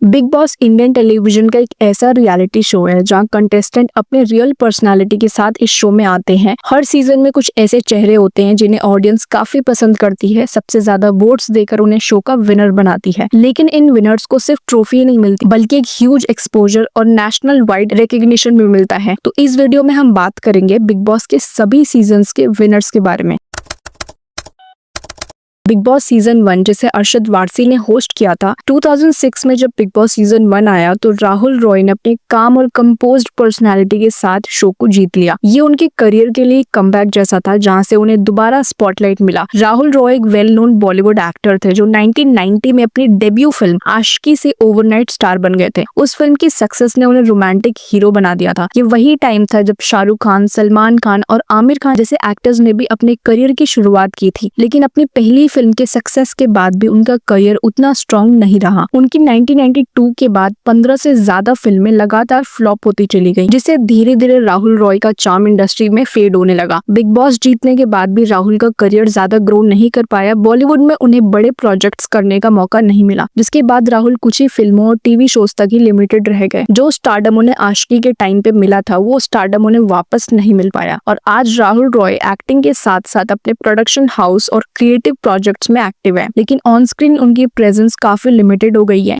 Big boss Indian television का एक ऐसा रियलिटी शो है जहां कंटेस्टेंट अपने रियल पर्सनालिटी के साथ इस शो में आते हैं। हर सीजन में कुछ ऐसे चेहरे होते हैं जिन्हें ऑडियंस काफी पसंद करती है, सबसे ज्यादा वोट्स देकर उन्हें शो का विनर बनाती है। लेकिन इन विनर्स को सिर्फ ट्रॉफी नहीं मिलती बल्कि एक ह्यूज एक्सपोजर और नेशनल वाइड रिकग्निशन भी मिलता है। तो इस वीडियो में हम बात करेंगे बिग बॉस के सभी सीजन्स के विनर्स के बारे में। बिग बॉस सीजन 1 जिसे अरशद वारसी ने होस्ट किया था 2006 में जब बिग बॉस सीजन 1 आया तो राहुल रॉय ने अपने काम और कंपोज्ड पर्सनालिटी के साथ शो को जीत लिया। ये उनके करियर के लिए कमबैक जैसा था जहां से उन्हें दोबारा स्पॉटलाइट मिला। राहुल रॉय एक वेल नोन बॉलीवुड एक्टर थे जो 1990 में अपनी डेब्यू फिल्म आशिकी से ओवरनाइट स्टार बन गए थे। उस फिल्म की सक्सेस ने उन्हें रोमांटिक हीरो बना दिया था। ये वही टाइम था जब शाहरुख खान, सलमान खान और आमिर खान जैसे एक्टर्स ने भी अपने करियर की शुरुआत की थी। लेकिन अपनी पहली फिल्म के सक्सेस के बाद भी उनका करियर उतना स्ट्रॉन्ग नहीं रहा। उनकी 1992 के बाद 15 से ज्यादा फिल्में लगातार फ्लॉप होती चली गई, जिससे धीरे धीरे राहुल रॉय का चार्म इंडस्ट्री में फेड होने लगा। बिग बॉस जीतने के बाद भी राहुल का करियर ज्यादा ग्रो नहीं कर पाया। बॉलीवुड में उन्हें बड़े प्रोजेक्ट्स करने का मौका नहीं मिला, जिसके बाद राहुल कुछ ही फिल्मों और टीवी शोज तक ही लिमिटेड रह गए। जो स्टारडम उन्हें आशिकी के टाइम पे मिला था वो स्टारडम उन्हें वापस नहीं मिल पाया। और आज राहुल रॉय एक्टिंग के साथ साथ अपने प्रोडक्शन हाउस और क्रिएटिव प्रोजेक्ट्स में एक्टिव है, लेकिन ऑन स्क्रीन उनकी प्रेजेंस काफी लिमिटेड हो गई है।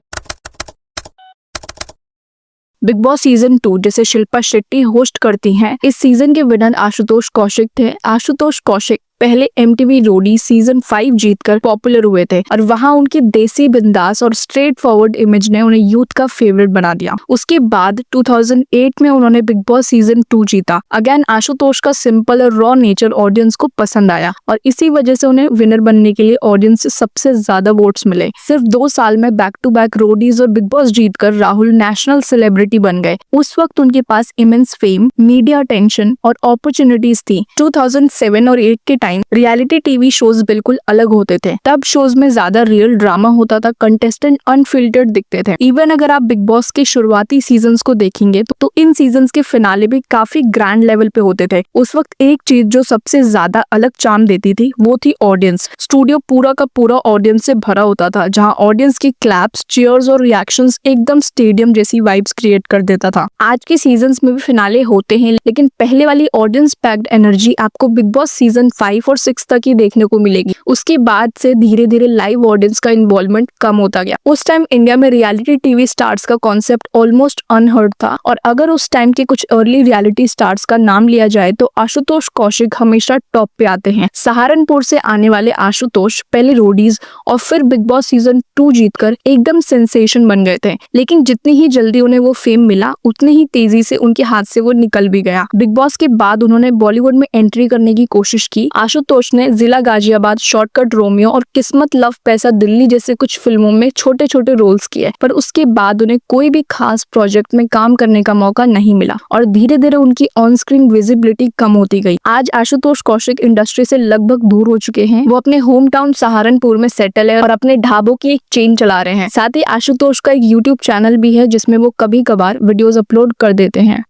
बिग बॉस सीजन 2 जिसे शिल्पा शेट्टी होस्ट करती हैं, इस सीजन के विनर आशुतोष कौशिक थे। आशुतोष कौशिक पहले MTV रोडी सीजन 5 जीतकर पॉपुलर हुए थे और वहां उनकी देसी बिंदास और स्ट्रेट फॉरवर्ड इमेज ने उन्हें यूथ का फेवरेट बना दिया। उसके बाद 2008 में उन्होंने बिग बॉस सीजन 2 जीता। अगेन आशुतोष का सिंपल और रॉ नेचर ऑडियंस को पसंद आया और इसी वजह से उन्हें विनर बनने के लिए ऑडियंस से सबसे ज्यादा वोट्स मिले। सिर्फ 2 साल में बैक टू बैक रोडीज और बिग बॉस जीतकर राहुल नेशनल सेलिब्रिटी बन गए। उस वक्त उनके पास इमेंस फेम, मीडिया अटेंशन और अपॉर्चुनिटीज थी। 2007 और 8 के रियलिटी टीवी शोज बिल्कुल अलग होते थे। तब शोज में ज्यादा रियल ड्रामा होता था, कंटेस्टेंट अनफिल्टर्ड दिखते थे। इवन अगर आप बिग बॉस के शुरुआती सीजन्स को देखेंगे तो इन सीजन्स के फिनाले भी काफी ग्रैंड लेवल पे होते थे। उस वक्त एक चीज जो सबसे ज्यादा अलग चार्म देती थी वो थी ऑडियंस। स्टूडियो पूरा का पूरा ऑडियंस से भरा होता था, जहाँ ऑडियंस की क्लैप्स, चीयर्स और रिएक्शंस एकदम स्टेडियम जैसी वाइब्स क्रिएट कर देता था। आज के सीजन्स में भी फिनाले होते हैं, लेकिन पहले वाली ऑडियंस पैक्ड एनर्जी आपको बिग बॉस सीजन 5 और 6 तक ही देखने को मिलेगी। उसके बाद से धीरे धीरे लाइव ऑडियंस का इन्वॉल्वमेंट कम होता गया। उस टाइम इंडिया में रियलिटी टीवी स्टार्स का कॉन्सेप्ट ऑलमोस्ट अनहर्ड था और अगर उस टाइम के कुछ अर्ली रियलिटी स्टार्स का नाम लिया जाए तो आशुतोष कौशिक हमेशा टॉप पे आते हैं। सहारनपुर से आने वाले आशुतोष पहले रोडीज और फिर बिग बॉस सीजन 2 जीतकर एकदम सेंसेशन बन गए थे। लेकिन जितनी ही जल्दी उन्हें वो फेम मिला उतनी ही तेजी से उनके हाथ से वो निकल भी गया। बिग बॉस के बाद उन्होंने बॉलीवुड में एंट्री करने की कोशिश की। आशुतोष ने जिला गाजियाबाद, शॉर्टकट रोमियो और किस्मत लव पैसा दिल्ली जैसे कुछ फिल्मों में छोटे छोटे रोल्स किए, पर उसके बाद उन्हें कोई भी खास प्रोजेक्ट में काम करने का मौका नहीं मिला और धीरे धीरे उनकी ऑन स्क्रीन विजिबिलिटी कम होती गई। आज आशुतोष कौशिक इंडस्ट्री से लगभग दूर हो चुके हैं। वो अपने होम टाउन सहारनपुर में सेटल है और अपने ढाबों की एक चेन चला रहे हैं। साथ ही आशुतोष का एक YouTube चैनल भी है जिसमें वो कभी कभार वीडियोस अपलोड कर देते हैं।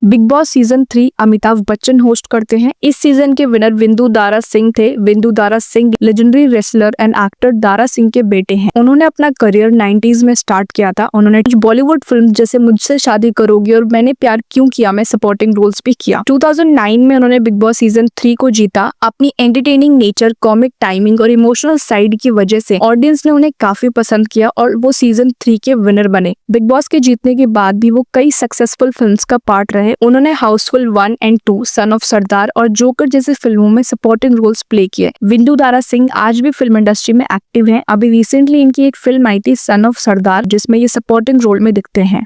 Big boss season 3 Amitabh Bachchan host करते हैं। इस सीजन के विनर विंदु दारा सिंह थे। Vindu Dara Singh legendary wrestler and actor Dara Singh के बेटे हैं। उन्होंने अपना करियर 90s में स्टार्ट किया था। उन्होंने बॉलीवुड फिल्म जैसे मुझसे शादी करोगी और मैंने प्यार क्यों किया में सपोर्टिंग रोल्स भी किया। 2009 में उन्होंने बिग बॉस सीजन 3 को जीता। अपनी एंटरटेनिंग नेचर, कॉमिक टाइमिंग और इमोशनल साइड की वजह से ऑडियंस ने उन्हें काफी पसंद किया और वो सीजन 3 के विनर बने। बिग बॉस के जीतने के बाद भी वो कई सक्सेसफुल फिल्म्स का पार्ट रहे। उन्होंने हाउसफुल 1 और 2, सन ऑफ सरदार और जोकर जैसी फिल्मों में सपोर्टिंग रोल्स प्ले किए। विंदु दारा सिंह आज भी फिल्म इंडस्ट्री में एक्टिव हैं। अभी रिसेंटली इनकी एक फिल्म आई थी सन ऑफ सरदार जिसमें ये सपोर्टिंग रोल में दिखते हैं।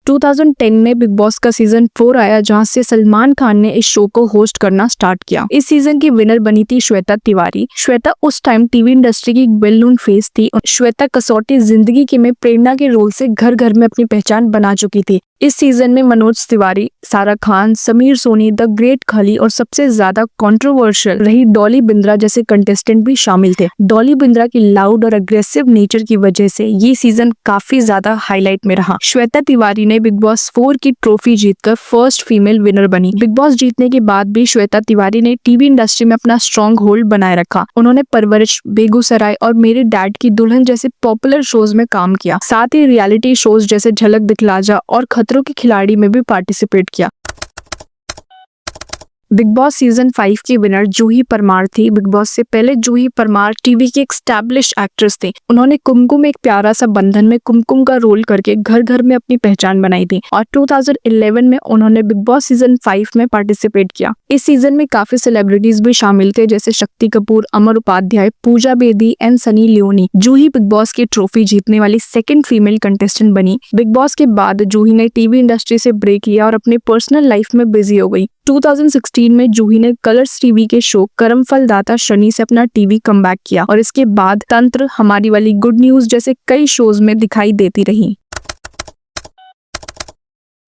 2010 में बिग बॉस का सीजन 4 आया जहां से सलमान खान ने इस शो को होस्ट करना स्टार्ट किया। इस सीजन की विनर बनी थी श्वेता तिवारी। श्वेता उस टाइम टीवी इंडस्ट्री की वेल नोन फेस थी। श्वेता कसौटी जिंदगी के में प्रेरणा के रोल से घर घर में अपनी पहचान बना चुकी थी। इस सीजन में मनोज तिवारी, सारा खान, समीर सोनी, द ग्रेट खली और सबसे ज्यादा कंट्रोवर्शियल रही डॉली बिंद्रा जैसे कंटेस्टेंट भी शामिल थे। डॉली बिंद्रा की लाउड और अग्रेसिव नेचर की वजह से ये सीजन काफी ज्यादा हाईलाइट में रहा। श्वेता तिवारी ने बिग बॉस 4 की ट्रॉफी जीतकर फर्स्ट फीमेल विनर बनी। बिग बॉस जीतने के बाद भी श्वेता तिवारी ने टीवी इंडस्ट्री में अपना स्ट्रॉन्ग होल्ड बनाए रखा। उन्होंने परवरिश, बेगूसराय और मेरे डैड की दुल्हन जैसे पॉपुलर शोज में काम किया। साथ ही रियलिटी शोज जैसे झलक दिखला जा और खतरों के खिलाड़ी में भी पार्टिसिपेट किया। बिग बॉस सीजन 5 की विनर जूही परमार थी। बिग बॉस से पहले जूही परमार टीवी की एक स्टैब्लिश एक्ट्रेस थी। उन्होंने कुमकुम एक प्यारा सा बंधन में कुमकुम का रोल करके घर घर में अपनी पहचान बनाई थी और 2011 में उन्होंने बिग बॉस सीजन 5 में पार्टिसिपेट किया। इस सीजन में काफी सेलिब्रिटीज भी शामिल थे जैसे Shakti Kapoor, Amar Upadhyay, Pooja Bedi and Sunny Leone. Juhi Bigg Boss की ट्रॉफी जीतने वाली सेकंड फीमेल कंटेस्टेंट बनी। बिग बॉस के बाद जूही ने टीवी इंडस्ट्री से ब्रेक लिया और अपनी पर्सनल लाइफ में बिजी हो गई। 2016 में जूही ने कलर्स टीवी के शो कर्मफल दाता शनि से अपना टीवी कमबैक किया और इसके बाद तंत्र, हमारी वाली गुड न्यूज जैसे कई शोज में दिखाई देती रही।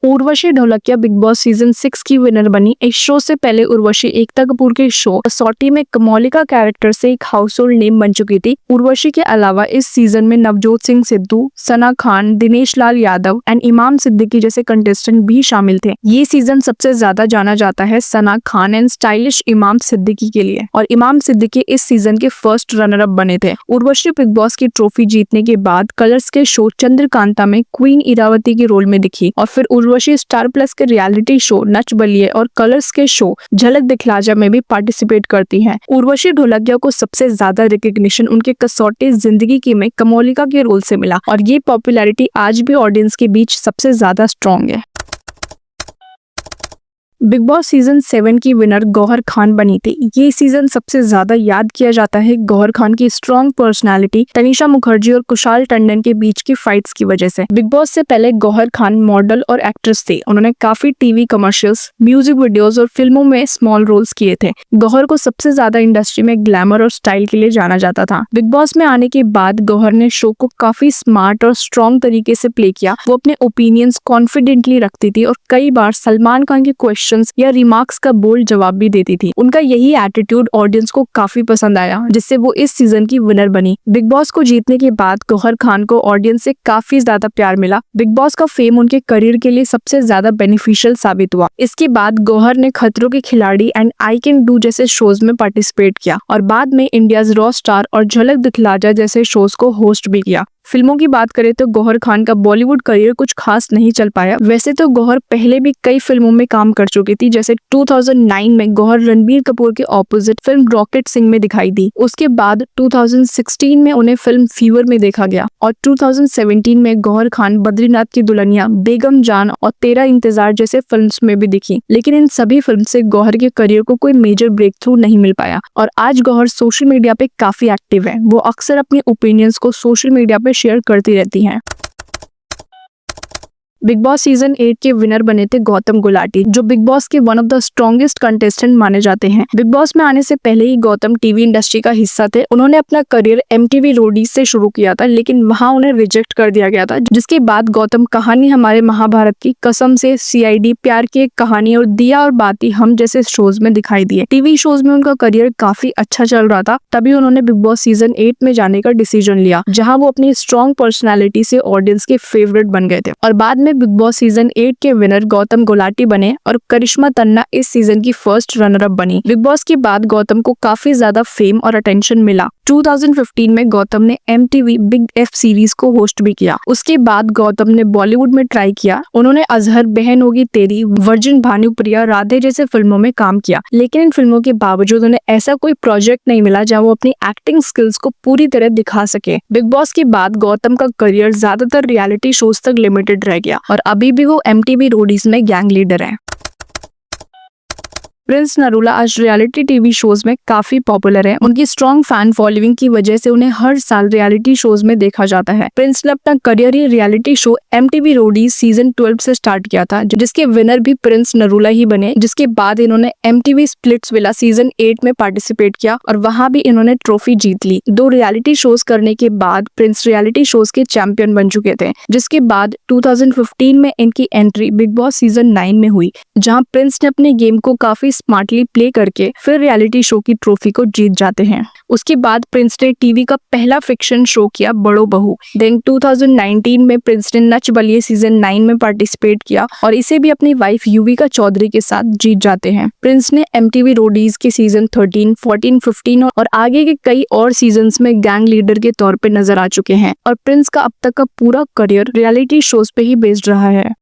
Urvashi Dholakia big boss season 6 की विनर बनी। इस शो से पहले उर्वशी एकता कपूर के शो कसौटी में कमौलिका कैरेक्टर से एक हाउसहोल्ड नेम बन चुकी थी। उर्वशी के अलावा इस सीजन में नवजोत सिंह सिद्धू, सना खान, दिनेश लाल यादव एंड इमाम सिद्दीकी जैसे कंटेस्टेंट भी शामिल थे। ये सीजन सबसे ज्यादा जाना जाता है सना खान एंड स्टाइलिश इमाम सिद्दीकी के लिए और इमाम सिद्दीकी इस सीजन के फर्स्ट रनर अप बने थे। उर्वशी बिग बॉस की ट्रॉफी जीतने के बाद कलर्स के शो चंद्रकांता में क्वीन इरावती के रोल में दिखी और फिर उर्वशी स्टार प्लस के रियलिटी शो नच बलिए और कलर्स के शो झलक दिखला जा में भी पार्टिसिपेट करती हैं। उर्वशी ढोलकिया को सबसे ज्यादा रिकग्निशन उनके कसौटी जिंदगी की में कमौलिका के रोल से मिला और ये पॉपुलैरिटी आज भी ऑडियंस के बीच सबसे ज्यादा स्ट्रॉन्ग है। बिग बॉस सीजन 7 की विनर गौहर खान बनी थी। ये सीजन सबसे ज्यादा याद किया जाता है गौहर खान की स्ट्रॉन्ग पर्सनालिटी, तनिषा मुखर्जी और कुशाल टंडन के बीच की फाइट्स की वजह से। बिग बॉस से पहले गौहर खान मॉडल और एक्ट्रेस थी। उन्होंने काफी टीवी कमर्शियल्स, म्यूजिक वीडियोस और फिल्मों में स्मॉल रोल्स किए थे। गौहर को सबसे ज्यादा इंडस्ट्री में ग्लैमर और स्टाइल के लिए जाना जाता था। बिग बॉस में आने के बाद गौहर ने शो को काफी स्मार्ट और स्ट्रॉन्ग तरीके से प्ले किया। वो अपने ओपिनियंस कॉन्फिडेंटली रखती थी और कई बार सलमान खान के क्वेश्चन या रिमार्क्स का बोल्ड जवाब भी देती थी। उनका यही एटीट्यूड ऑडियंस को काफी पसंद आया जिससे वो इस सीजन की विनर बनी। बिग बॉस को जीतने के बाद गौहर खान को ऑडियंस से काफी ज्यादा प्यार मिला। बिग बॉस का फेम उनके करियर के लिए सबसे ज्यादा बेनिफिशियल साबित हुआ। इसके बाद गौहर ने खतरों के खिलाड़ी एंड आई कैन डू जैसे शोज में पार्टिसिपेट किया और बाद में इंडियाज रॉ स्टार और झलक दिखला जा जैसे शोज को होस्ट भी किया। फिल्मों की बात करें तो गौहर खान का बॉलीवुड करियर कुछ खास नहीं चल पाया। वैसे तो गौहर पहले भी कई फिल्मों में काम कर चुकी थी जैसे 2009 में गौहर रणबीर कपूर के ऑपोजिट फिल्म रॉकेट सिंह में दिखाई दी। उसके बाद 2016 में उन्हें फिल्म फीवर में देखा गया और 2017 में गौहर खान बद्रीनाथ की दुल्हनिया, बेगम जान और तेरा इंतजार जैसे फिल्म्स में भी दिखी। लेकिन इन सभी फिल्म से गौहर के करियर को कोई मेजर ब्रेक थ्रू नहीं मिल पाया और आज गौहर सोशल मीडिया पे काफी एक्टिव है। वो अक्सर अपने ओपिनियंस को सोशल मीडिया पे शेयर करती रहती हैं। बिग बॉस सीजन 8 के विनर बने थे गौतम गुलाटी, जो बिग बॉस के one of the strongest contestant माने जाते हैं। बिग बॉस में आने से पहले ही गौतम टीवी इंडस्ट्री का हिस्सा थे। उन्होंने अपना करियर MTV रोडीज से शुरू किया था लेकिन वहां उन्हें रिजेक्ट कर दिया गया था, जिसके बाद गौतम कहानी हमारे महाभारत की, कसम से, CID, प्यार की एक कहानी और दिया और बाती हम जैसे शोज में दिखाई दिए। टीवी शोज में उनका करियर काफी अच्छा चल रहा था, तभी उन्होंने बिग बॉस सीजन 8 में जाने का डिसीजन लिया, जहाँ वो अपनी स्ट्रॉन्ग पर्सनैलिटी से ऑडियंस के फेवरेट बन गए थे और बाद में बिग बॉस सीजन 8 के विनर गौतम गुलाटी बने और करिश्मा तन्ना इस सीजन की फर्स्ट रनर अप बनी। बिग बॉस के बाद गौतम को काफी ज्यादा फेम और अटेंशन मिला। 2015 में गौतम ने MTV बिग F सीरीज को होस्ट भी किया। उसके बाद गौतम ने बॉलीवुड में ट्राई किया। उन्होंने अजहर, बहन होगी तेरी, वर्जिन, भानुप्रिया, राधे जैसे फिल्मों में काम किया, लेकिन इन फिल्मों के बावजूद उन्हें ऐसा कोई प्रोजेक्ट नहीं मिला जहां वो अपनी एक्टिंग स्किल्स को पूरी तरह दिखा सके। बिग बॉस के बाद गौतम का करियर ज्यादातर रियलिटी शोज तक लिमिटेड रह गया और अभी भी वो MTV रोडीज में गैंग लीडर है। प्रिंस नरूला आज रियलिटी टीवी शोज में काफी पॉपुलर है। उनकी स्ट्रॉन्ग फैन फॉलोइंग की वजह से उन्हें हर साल रियलिटी शोज में देखा जाता है। प्रिंस ने अपना करियर ही reality show MTV Roadies season 12 से स्टार्ट किया था, जिसके विनर भी प्रिंस नरूला ही बने। जिसके बाद इन्होंने MTV स्प्लिट्सविला सीजन 8 में पार्टिसिपेट किया और वहां भी इन्होंने ट्रॉफी जीत ली। 2 रियलिटी शोज करने के बाद प्रिंस रियलिटी शोज के चैंपियन बन चुके थे। जिसके बाद 2015 में इनकी एंट्री बिग बॉस सीजन 9 में हुई, जहां प्रिंस ने अपने गेम को काफी स्मार्टली प्ले करके फिर रियलिटी शो की ट्रॉफी को जीत जाते हैं। उसके बाद प्रिंस ने टीवी का पहला फिक्शन शो किया बड़ो बहू। देन 2019 में प्रिंस ने नच बलिए सीजन 9 में पार्टिसिपेट किया और इसे भी अपनी वाइफ युविका चौधरी के साथ जीत जाते हैं। प्रिंस ने MTV रोडीज के सीजन 13, 14, 15 और आगे के कई और सीजन्स में गैंग लीडर के तौर पे नजर आ चुके हैं और प्रिंस का अब तक का पूरा करियर रियलिटी शोज पे ही बेस्ड रहा है।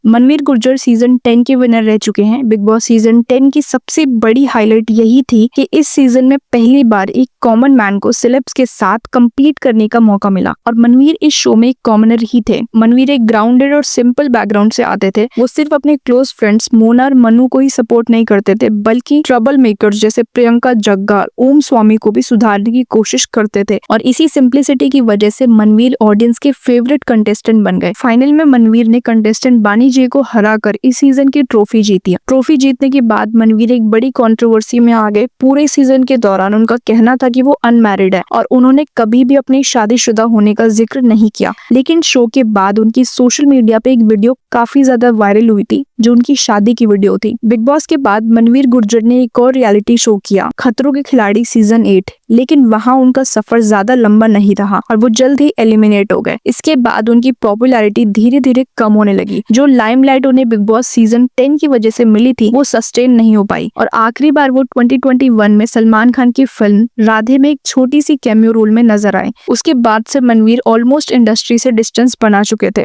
मनवीर गुर्जर सीजन 10 के विनर रह चुके हैं। बिग बॉस सीजन 10 की सबसे बड़ी हाईलाइट यही थी कि इस सीजन में पहली बार एक कॉमन मैन को सेलेब्स के साथ compete करने का मौका मिला और मनवीर इस शो में एक कॉमनर ही थे। मनवीर एक ग्राउंडेड और सिंपल बैकग्राउंड से आते थे। वो सिर्फ अपने क्लोज फ्रेंड्स मोना और मनु को ही सपोर्ट नहीं करते थे, बल्कि ट्रबल मेकर्स जैसे प्रियंका जग्गा, ओम स्वामी को भी सुधारने की कोशिश करते थे और इसी सिंप्लिसिटी की वजह से मनवीर ऑडियंस के फेवरेट कंटेस्टेंट बन गए। फाइनल में मनवीर ने कंटेस्टेंट बानी जे को हराकर इस सीजन की ट्रॉफी जीती। ट्रॉफी जीतने के बाद मनवीर एक बड़ी कंट्रोवर्सी में आ गए। पूरे सीजन के दौरान उनका कहना था कि वो अनमैरिड है और उन्होंने कभी भी अपनी शादीशुदा होने का जिक्र नहीं किया। लेकिन शो के बाद उनकी सोशल मीडिया पे एक वीडियो काफी ज्यादा वायरल हुई थी, जो उनकी शादी की वीडियो थी। बिग बॉस के बाद मनवीर गुर्जर ने एक और रियलिटी शो किया, खतरों के खिलाड़ी सीजन 8, लेकिन वहां उनका सफर ज्यादा लंबा नहीं रहा और वो जल्द ही एलिमिनेट हो गए। इसके बाद उनकी पॉपुलैरिटी धीरे धीरे कम होने लगी। जो लाइमलाइट उन्हें बिग बॉस सीजन 10 की वजह से मिली थी, वो सस्टेन नहीं हो पाई और आखिरी बार वो 2021 में सलमान खान की फिल्म राधे में एक छोटी सी कैमियो रोल में नजर आए। उसके बाद से मनवीर ऑलमोस्ट इंडस्ट्री से डिस्टेंस बना चुके थे।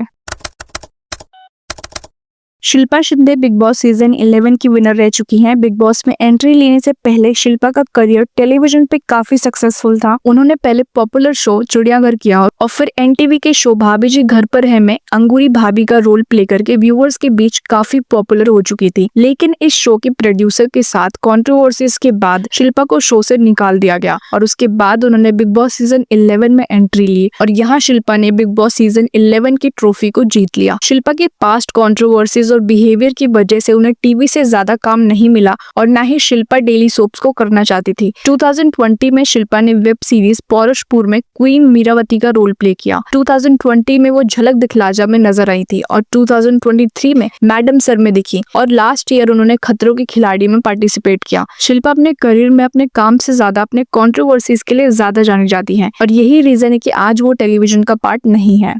Shilpa Shinde big boss season 11 की विनर रह चुकी हैं। बिग बॉस में एंट्री लेने से पहले शिल्पा का करियर टेलीविजन पे काफी सक्सेसफुल था। उन्होंने पहले पॉपुलर शो चिड़ियाघर किया और फिर NTV के शो भाभी जी घर पर है में अंगूरी भाभी का रोल प्ले करके व्यूअर्स के बीच काफी पॉपुलर हो चुकी थी। लेकिन इस शो के प्रोड्यूसर के साथ कंट्रोवर्सीज के बाद शिल्पा को शो से निकाल दिया गया और उसके बाद उन्होंने बिग बॉस सीजन 11 में एंट्री ली और यहाँ शिल्पा ने बिग बॉस सीजन 11 की ट्रॉफी को जीत लिया। शिल्पा के पास्ट कंट्रोवर्सीज और बिहेवियर की वजह से उन्हें टीवी से ज्यादा काम नहीं मिला और ना ही शिल्पा डेली सोप्स को करना चाहती थी। 2020 में शिल्पा ने वेब सीरीज पौरुषपुर में क्वीन मीरावती का रोल प्ले किया। 2020 में वो झलक दिखला जा में नजर आई थी और 2023 में मैडम सर में दिखी और लास्ट ईयर उन्होंने खतरों के खिलाड़ी में पार्टिसिपेट किया। शिल्पा अपने करियर में अपने काम से ज्यादा अपने कंट्रोवर्सीज के लिए ज्यादा जानी जाती है और यही रीजन है कि आज वो टेलीविजन का पार्ट नहीं है।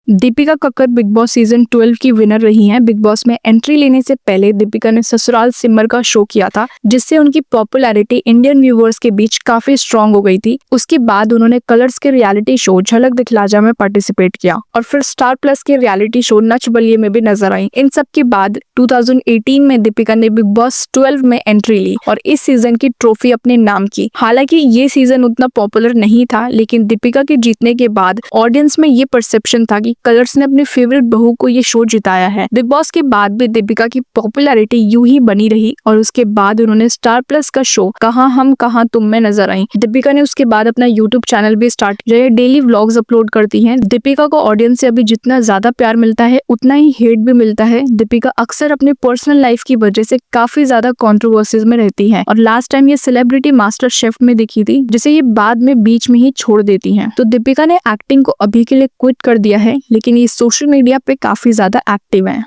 Deepika Kakkar big boss season 12 की विनर रही हैं। बिग बॉस में एंट्री लेने से पहले दीपिका ने ससुराल सिमर का शो किया था, जिससे उनकी पॉपुलैरिटी इंडियन व्यूअर्स के बीच काफी स्ट्रांग हो गई थी। उसके बाद उन्होंने कलर्स के रियलिटी शो झलक दिखला जा में पार्टिसिपेट किया और फिर स्टार प्लस के रियलिटी शो नच बलिए में भी नजर आई। इन सब के बाद 2018 में दीपिका ने बिग बॉस 12 में एंट्री ली और इस सीजन की ट्रॉफी अपने नाम की। हालांकि ये सीजन उतना पॉपुलर नहीं था, लेकिन दीपिका के जीतने के बाद ऑडियंस में ये परसेप्शन था कि कलर्स ने अपनी फेवरेट बहू को ये शो जिताया है। बिग बॉस के बाद भी दीपिका की पॉपुलैरिटी यूं ही बनी रही और उसके बाद उन्होंने स्टार प्लस का शो कहाँ हम कहाँ तुम में नजर आई। दीपिका ने उसके बाद अपना यूट्यूब चैनल भी स्टार्ट किया, डेली व्लॉग्स अपलोड करती हैं। दीपिका को ऑडियंस से अभी जितना ज्यादा प्यार मिलता है उतना ही हेट भी मिलता है। दीपिका अक्सर अपने पर्सनल लाइफ की वजह से काफी ज्यादा कंट्रोवर्सीज में रहती है और लास्ट टाइम ये सेलिब्रिटी मास्टर शेफ में दिखी थी, जिसे ये बाद में बीच में ही छोड़ देती हैं। तो दीपिका ने एक्टिंग को अभी के लिए क्विट कर दिया है, लेकिन ये सोशल मीडिया पे काफी ज्यादा एक्टिव हैं।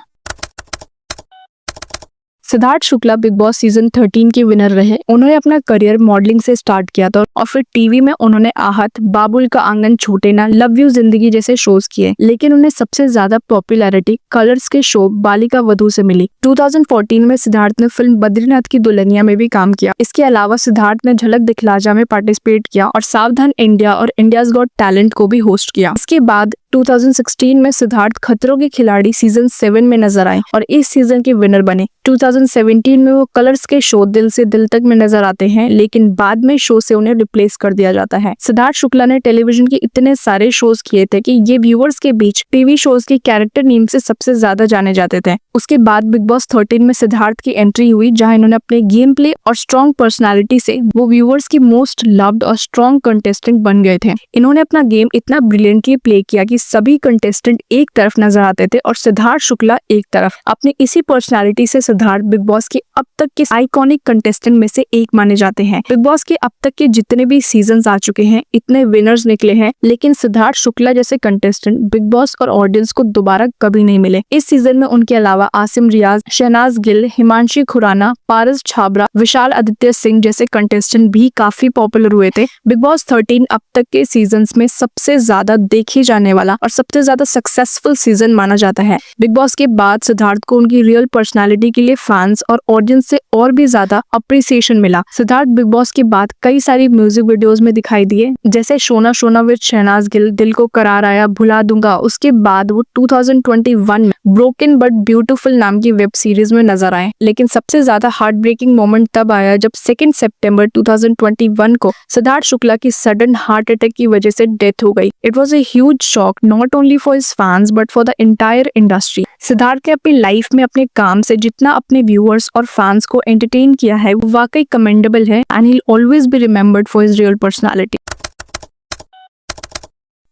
Siddharth Shukla big boss season 13 के विनर रहे। उन्होंने अपना करियर मॉडलिंग से स्टार्ट किया था और फिर टीवी में उन्होंने आहट, बाबुल का आंगन छोटे ना, लव यू जिंदगी जैसे शोज किए, लेकिन उन्हें सबसे ज्यादा पॉपुलैरिटी कलर्स के शो बालिका वधू से मिली। 2014 में सिद्धार्थ ने फिल्म बद्रीनाथ की दुल्हनिया में भी काम किया। इसके अलावा सिद्धार्थ ने झलक दिखला जा में पार्टिसिपेट किया और सावधान इंडिया और इंडियाज गॉट टैलेंट को भी होस्ट किया। इसके बाद 2016 में सिद्धार्थ खतरों के खिलाड़ी सीजन 7 में नजर आए और इस सीजन के विनर बने। 2017 में वो कलर्स के शो दिल से दिल तक में नजर आते हैं, लेकिन बाद में शो से उन्हें रिप्लेस कर दिया जाता है। सिद्धार्थ शुक्ला ने टेलीविजन के इतने सारे शोज किए थे कि ये व्यूअर्स के बीच टीवी शोज के कैरेक्टर नेम से सबसे ज्यादा जाने जाते थे। उसके बाद बिग बॉस 13 में सिद्धार्थ की एंट्री हुई, जहां इन्होंने अपने गेम प्ले और स्ट्रॉन्ग पर्सनालिटी से वो व्यूअर्स की मोस्ट लव्ड और स्ट्रॉन्ग कंटेस्टेंट बन गए थे। इन्होंने अपना गेम इतना ब्रिलियंटली प्ले किया कि सभी कंटेस्टेंट एक तरफ नजर आते थे और सिद्धार्थ शुक्ला एक तरफ। अपनी इसी पर्सनालिटी से सिद्धार्थ बिग बॉस के अब तक के आइकॉनिक कंटेस्टेंट में से एक माने जाते हैं। बिग बॉस के अब तक के जितने भी सीजन आ चुके हैं, इतने विनर्स निकले हैं, लेकिन सिद्धार्थ शुक्ला जैसे कंटेस्टेंट बिग बॉस और ऑडियंस को दोबारा कभी नहीं मिले। इस सीजन में उनके अलावा आसिम रियाज, शहनाज गिल, हिमांशी खुराना, पारस छाबरा, विशाल आदित्य सिंह जैसे कंटेस्टेंट भी काफी पॉपुलर हुए थे। बिग बॉस 13 अब तक के सीजन्स में सबसे ज्यादा देखी जाने वाला और सबसे ज्यादा सक्सेसफुल सीजन माना जाता है। बिग बॉस के बाद सिद्धार्थ को उनकी रियल पर्सनालिटी के लिए फैंस और ऑडियंस से और भी ज्यादा अप्रिसिएशन मिला। सिद्धार्थ बिग बॉस के बाद कई सारी म्यूजिक वीडियोस में दिखाई दिए, जैसे शोना शोना विद शहनाज गिल, दिल को करार आया, भुला दूंगा। उसके बाद वो 2021 में ब्रोकन बट ब्यूटीफुल नाम की वेब सीरीज में नजर आए। लेकिन सबसे ज्यादा हार्ट ब्रेकिंग मोमेंट तब आया जब 2 सितंबर 2021 को सिद्धार्थ शुक्ला की सडन हार्ट अटैक की वजह से डेथ हो गई। It was a huge shock not only for his fans but for the entire industry. Siddharth ने अपनी लाइफ में अपने काम से जितना अपने व्यूअर्स और फैंस को एंटरटेन किया है, वो वाकई कमेंडेबल है and he will always be remembered for his real personality.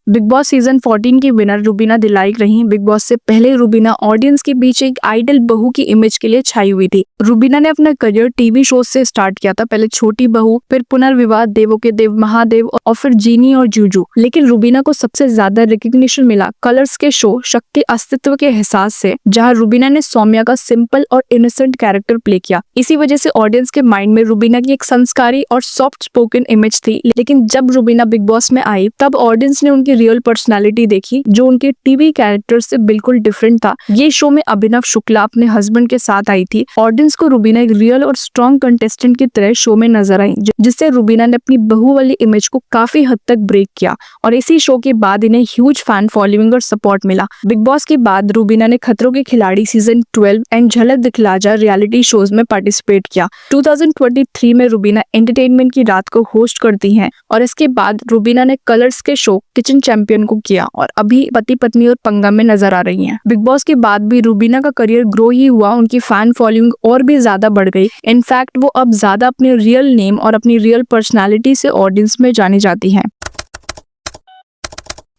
Big boss season 14 की विनर रुबीना दिलाइक रही। बिग बॉस से पहले रुबीना ऑडियंस के बीच एक आइडल बहू की इमेज के लिए छाई हुई थी। रुबीना ने अपना करियर टीवी शो से स्टार्ट किया था, पहले छोटी बहू, फिर पुनर्विवाह, देवों के देव, महादेव और फिर जीनी और जूजू। लेकिन रुबीना को सबसे ज्यादा रिकग्निशन मिला कलर्स के शो शक्ति अस्तित्व के एहसास से, जहाँ रुबीना ने सौम्या का सिंपल और इनोसेंट कैरेक्टर प्ले किया। इसी वजह से ऑडियंस के माइंड में रुबीना की एक संस्कारी और सॉफ्ट स्पोकन इमेज थी। लेकिन जब रुबीना बिग बॉस में आई, तब ऑडियंस ने उनकी रियल पर्सनालिटी देखी, जो उनके टीवी कैरेक्टर से बिल्कुल डिफरेंट था। ये शो में अभिनव शुक्ला अपने हस्बैंड के साथ आई थी। ऑडियंस को रुबीना एक रियल और स्ट्रॉन्ग कंटेस्टेंट की तरह शो में नजर आई, जिससे रुबीना ने अपनी बहू वाली इमेज को काफी हद तक ब्रेक किया और इसी शो के बाद इन्हें ह्यूज फैन फॉलोइंग और सपोर्ट मिला। बिग बॉस के बाद रुबीना ने खतरों के खिलाड़ी सीजन 12 एंड झलक दिखला जा रियलिटी शोज में पार्टिसिपेट किया। 2023 में रुबीना एंटरटेनमेंट की रात को होस्ट करती हैं और इसके बाद रुबीना ने कलर्स के शो किचन चैंपियन को किया और अभी पति पत्नी और पंगा में नजर आ रही हैं। बिग बॉस के बाद भी रुबीना का करियर ग्रो ही हुआ, उनकी फैन फॉलोइंग और भी ज्यादा बढ़ गई। इनफैक्ट वो अब ज्यादा अपने रियल नेम और अपनी रियल पर्सनालिटी से ऑडियंस में जानी जाती हैं।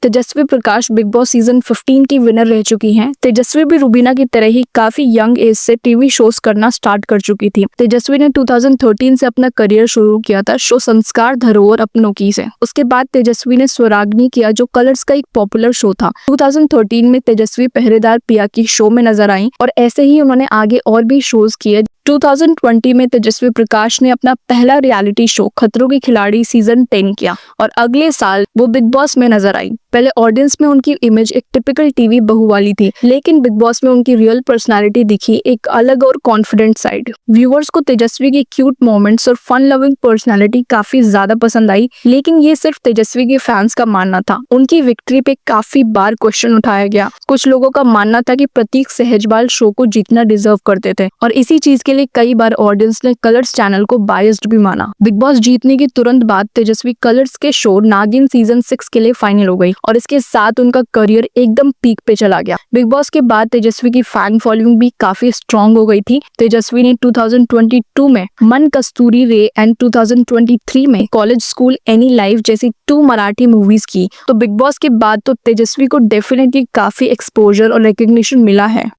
Tejasswi Prakash big boss season 15 की विनर रह चुकी हैं। तेजस्वी भी रुबीना की तरह ही काफी यंग एज से टीवी शोज करना स्टार्ट कर चुकी थी। तेजस्वी ने 2013 से अपना करियर शुरू किया था शो संस्कार धरोहर अपनों की से। उसके बाद तेजस्वी ने स्वराग्नि किया, जो कलर्स का एक पॉपुलर शो था। 2013 में तेजस्वी पहरेदार पिया की शो में नजर आई और ऐसे ही उन्होंने आगे और भी शोज किए। 2020 में तेजस्वी प्रकाश ने अपना पहला रियलिटी शो खतरों के खिलाड़ी सीजन 10 किया और अगले साल वो बिग बॉस में नजर आई। पहले ऑडियंस में उनकी इमेज एक टिपिकल टीवी बहू वाली थी, लेकिन बिग बॉस में उनकी रियल पर्सनालिटी दिखी, एक अलग और कॉन्फिडेंट साइड। व्यूअर्स को तेजस्वी की क्यूट मोमेंट्स और फन लविंग पर्सनालिटी काफी ज्यादा पसंद आई, लेकिन ये सिर्फ तेजस्वी के फैंस का मानना था। उनकी विक्ट्री पे काफी बार क्वेश्चन उठाया गया। कुछ लोगों का मानना था कि प्रतीक सहजवाल शो को जीतना डिजर्व करते थे और इसी चीज के लिए कई बार ऑडियंस ने कलर्स चैनल को बायस्ड भी माना। बिग बॉस जीतने की तुरंत बाद तेजस्वी कलर्स के शो नागिन सीजन 6 के लिए फाइनल हो गई और इसके साथ उनका करियर एकदम पीक पे चला गया। बिग बॉस के बाद तेजस्वी की फैन फॉलोइंग भी काफी स्ट्रॉन्ग हो गई थी। तेजस्वी ने 2022 में मन कस्तूरी रे एंड 2023 में कॉलेज स्कूल एनी लाइफ जैसी 2 मराठी मूवीज की। तो बिग बॉस के बाद तो तेजस्वी को डेफिनेटली काफी एक्सपोजर और रिकग्निशन मिला है।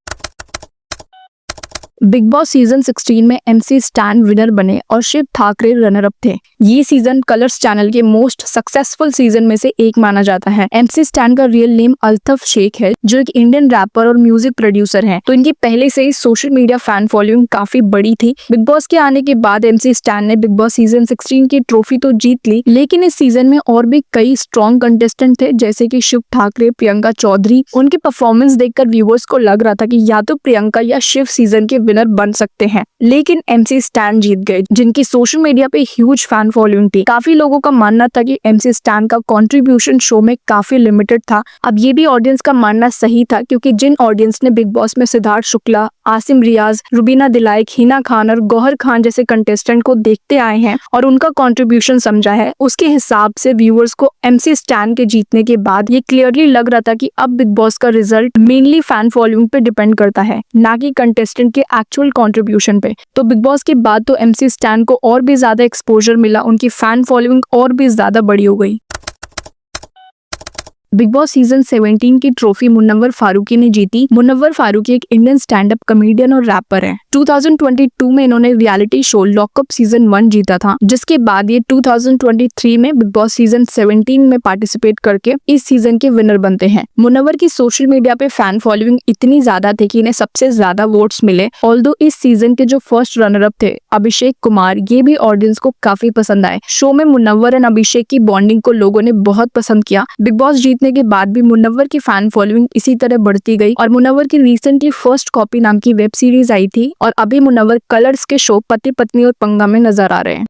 बिग बॉस सीजन 16 में MC स्टैन विनर बने और शिव ठाकरे रनर अप थे। ये सीजन कलर्स चैनल के मोस्ट सक्सेसफुल सीजन में से एक माना जाता है। MC स्टैन का रियल नेम अल्तफ शेख है, जो एक इंडियन रैपर और म्यूजिक प्रोड्यूसर हैं। तो इनकी पहले से ही सोशल मीडिया फैन फॉलोइंग काफी बड़ी थी। बिग बॉस के आने के बाद MC स्टैन ने बिग बॉस सीजन 16 की ट्रॉफी तो जीत ली, लेकिन इस सीजन में और भी कई स्ट्रॉन्ग कंटेस्टेंट थे, जैसे कि शिव ठाकरे, प्रियंका चौधरी। उनके परफॉर्मेंस देखकर व्यूअर्स को लग रहा था कि या तो प्रियंका या शिव सीजन के विनर बन सकते हैं, लेकिन MC स्टैन जीत गए, जिनकी सोशल मीडिया पे ह्यूज फैन फॉलोइंग थी। काफी लोगों का मानना था कि MC स्टैन का कंट्रीब्यूशन शो में काफी लिमिटेड था। अब ये भी ऑडियंस का मानना सही था, क्योंकि जिन ऑडियंस ने बिग बॉस में सिद्धार्थ शुक्ला, आसिम रियाज, रुबीना दिलाइक, हिना खान और गौहर खान जैसे कंटेस्टेंट को देखते आए हैं और उनका कंट्रीब्यूशन समझा है, उसके हिसाब से व्यूअर्स को MC स्टैन के जीतने के बाद ये क्लियरली लग रहा था कि अब बिग बॉस का रिजल्ट मेनली फैन फॉलोइंग पे डिपेंड करता है, ना कि कंटेस्टेंट के एक्चुअल कंट्रीब्यूशन पे। तो बिग बॉस के बाद तो MC स्टैन को और भी ज्यादा एक्सपोजर मिला, उनकी फैन फॉलोइंग और भी ज्यादा बड़ी हो गई। बिग बॉस सीजन 17 की ट्रॉफी मुनव्वर फारूकी ने जीती। मुनव्वर फारूकी एक इंडियन स्टैंड अप कॉमेडियन और रैपर है। 2022 में इन्होंने रियलिटी शो लॉकअप सीजन 1 जीता था, जिसके बाद ये 2023 में बिग बॉस सीजन 17 में पार्टिसिपेट करके इस सीजन के विनर बनते हैं। मुनव्वर की सोशल मीडिया पे फैन फॉलोइंग इतनी ज्यादा थी कि इन्हें सबसे ज्यादा वोट्स मिले। ऑल्दो इस सीजन के जो फर्स्ट रनर अप थे अभिषेक कुमार, ये भी ऑडियंस को काफी पसंद आए। शो में मुनव्वर एंड अभिषेक की बॉन्डिंग को लोगों ने बहुत पसंद किया। बिग बॉस जीतने के बाद भी मुनव्वर की फैन फॉलोइंग इसी तरह बढ़ती गई और मुनव्वर की रिसेंटली फर्स्ट कॉपी नाम की वेब सीरीज आई थी और अभी मुनव्वर कलर्स के शो पति पत्नी और पंगा में नजर आ रहे हैं।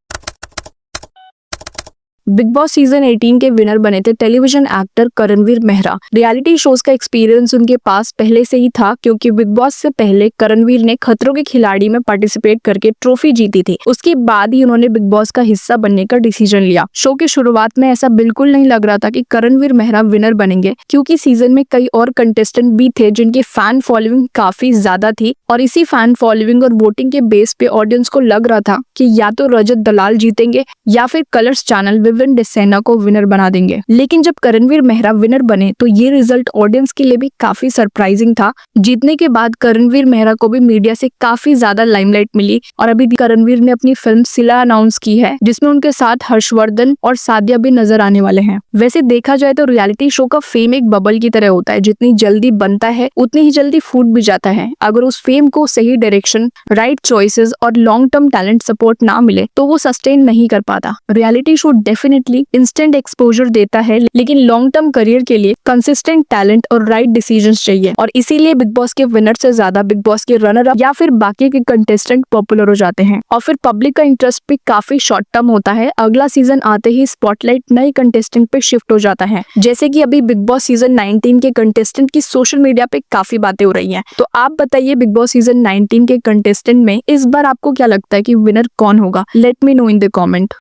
बिग बॉस सीजन 18 के विनर बने थे television actor Karanveer Mehra. Reality shows का एक्सपीरियंस उनके पास पहले से ही था, क्योंकि बिग बॉस से पहले करणवीर ने खतरों के खिलाड़ी में पार्टिसिपेट करके ट्रॉफी जीती थी। उसके बाद ही उन्होंने बिग बॉस का हिस्सा बनने का डिसीजन लिया। शो की शुरुआत में ऐसा बिल्कुल नहीं लग रहा था कि करणवीर मेहरा विनर बनेंगे, क्योंकि सीजन में कई और कंटेस्टेंट भी थे जिनकी फैन फॉलोइंग काफी ज्यादा थी और इसी फैन फॉलोइंग और वोटिंग के बेस पे ऑडियंस को लग रहा था कि या तो रजत दलाल जीतेंगे या फिर कलर्स चैनल विविन डिसेना को विनर बना देंगे। लेकिन जब करणवीर मेहरा विनर बने तो ये रिजल्ट ऑडियंस के लिए भी काफी सरप्राइजिंग था। जीतने के बाद करणवीर मेहरा को भी मीडिया से काफी ज्यादा लाइमलाइट मिली और अभी करणवीर ने अपनी फिल्म सिला अनाउंस की है, जिसमें उनके साथ हर्षवर्धन और सादिया भी नजर आने वाले हैं। वैसे देखा जाए तो रियलिटी शो का फेम एक बबल की तरह होता है, जितनी जल्दी बनता है उतनी ही जल्दी फूट भी जाता है। अगर उस फेम को सही डायरेक्शन, राइट चॉइसेस और लॉन्ग टर्म टैलेंट सपोर्ट ना मिले तो वो सस्टेन नहीं कर पाता। Reality show definitely instant exposure देता है, लेकिन लॉन्ग टर्म करियर के लिए कंसिस्टेंट टैलेंट और राइट डिसीजंस चाहिए और इसीलिए बिग बॉस के विनर से ज्यादा बिग बॉस के रनर अप या फिर बाकी के कंटेस्टेंट पॉपुलर हो जाते हैं और फिर पब्लिक का इंटरेस्ट भी काफी शॉर्ट टर्म होता है। अगला सीजन आते ही स्पॉटलाइट नए कंटेस्टेंट पे शिफ्ट हो जाता है, जैसे कि अभी बिग बॉस सीजन 19 के कंटेस्टेंट की सोशल मीडिया पे काफी बातें हो रही हैं। तो आप बताइए बिग बॉस सीजन 19 के कंटेस्टेंट में इस बार आपको क्या लगता है कि विनर कौन होगा? Let me know in the comment.